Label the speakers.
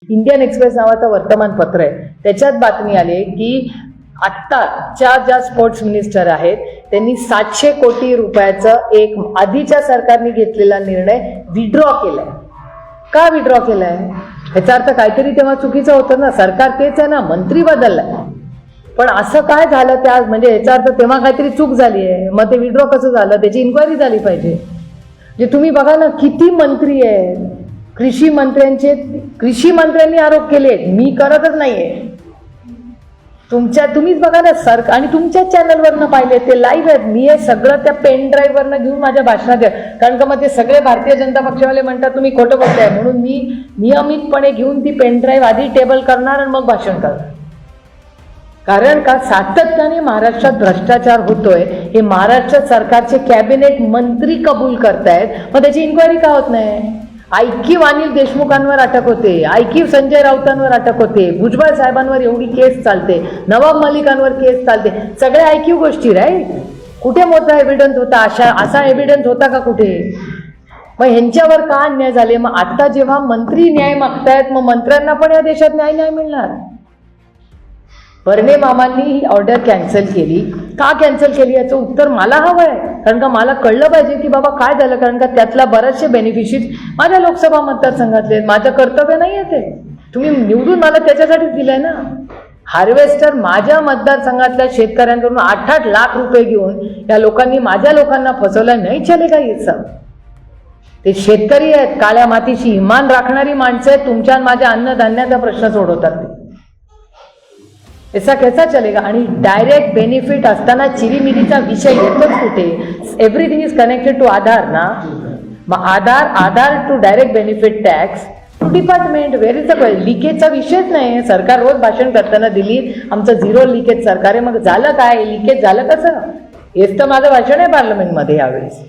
Speaker 1: Indian express नावाचं वर्तमानपत्र आहे, त्याच्यात बातमी आली की आत्ताच्या ज्या स्पोर्ट्स मिनिस्टर आहेत त्यांनी 700 कोटी रुपयाचं एक आधीच्या सरकारने घेतलेला निर्णय विड्रॉ केलाय. का विड्रॉ केलाय? ह्याचा अर्थ काहीतरी तेव्हा चुकीचं होतं ना. सरकार तेच आहे ना, मंत्री बदललाय, पण असं काय झालं त्या, म्हणजे ह्याचा अर्थ तेव्हा काहीतरी चूक झाली आहे. मग ते विड्रॉ कसं झालं त्याची इन्क्वायरी झाली पाहिजे. जे तुम्ही बघा ना, किती मंत्री आहेत, कृषी मंत्र्यांनी आरोप केले, मी करतच नाहीये. तुम्हीच बघा ना सर, आणि तुमच्याच चॅनलवरनं पाहिले, ते लाईव्ह आहेत. मी हे सगळं त्या पेन ड्राईव्हवरनं घेऊन माझ्या भाषणात आहे, कारण का मग ते सगळे भारतीय जनता पक्षावाले म्हणतात तुम्ही खोटं बोलताय, म्हणून मी नियमितपणे घेऊन ती पेन ड्राईव्ह आधी टेबल करणार आणि मग भाषण करणार. कारण का सातत्याने महाराष्ट्रात भ्रष्टाचार होतोय हे महाराष्ट्र सरकारचे कॅबिनेट मंत्री कबूल करतायत, मग त्याची इन्क्वायरी का होत नाही? ऐकीव अनिल देशमुखांवर अटक होते, ऐकीव संजय राऊतांवर अटक होते, भुजबळ साहेबांवर एवढी केस चालते, नवाब मलिकांवर केस चालते, सगळ्या ऐकीव गोष्टी राईट. कुठे मोठा एव्हिडन्स होता? असा एव्हिडन्स होता का कुठे? मग ह्यांच्यावर का अन्याय झाले? मग आता जेव्हा मंत्री न्याय मागतायत, मग मंत्र्यांना पण या देशात न्याय नाही मिळणार. बर्ने मामांनी ही ऑर्डर कॅन्सल केली. का कॅन्सल केली याचं उत्तर मला हवं आहे, कारण का मला कळलं पाहिजे की बाबा काय झालं. कारण का त्यातला बरेचसे बेनिफिशियरीज माझ्या लोकसभा मतदारसंघातले, माझं कर्तव्य नाही आहे ते. तुम्ही निवडून मला त्याच्यासाठीच दिलंय ना. हार्वेस्टर माझ्या मतदारसंघातल्या शेतकऱ्यांकडून 8-8 लाख रुपये घेऊन या लोकांनी माझ्या लोकांना फसवलं. नाही चलेगा ये सब. ते शेतकरी आहेत, काळ्या मातीशी इमान राखणारी माणसं आहेत, तुमच्या माझ्या अन्नधान्याचा प्रश्न सोडवतात. ऐसा कैसा चलेगा? आणि डायरेक्ट बेनिफिट असताना चिरीमिरीचा विषय येतोच कुठे? Everything is connected to Aadhaar ना. मग Aadhaar to direct benefit tax to department. Where is the लिकेजचा विषयच नाही. सरकार रोज भाषण करताना दिल्लीत आमचं 0 लिकेज सरकार आहे. मग झालं काय? लिकेज झालं कसं? हेच तर माझं भाषण आहे पार्लमेंटमध्ये यावेळेस.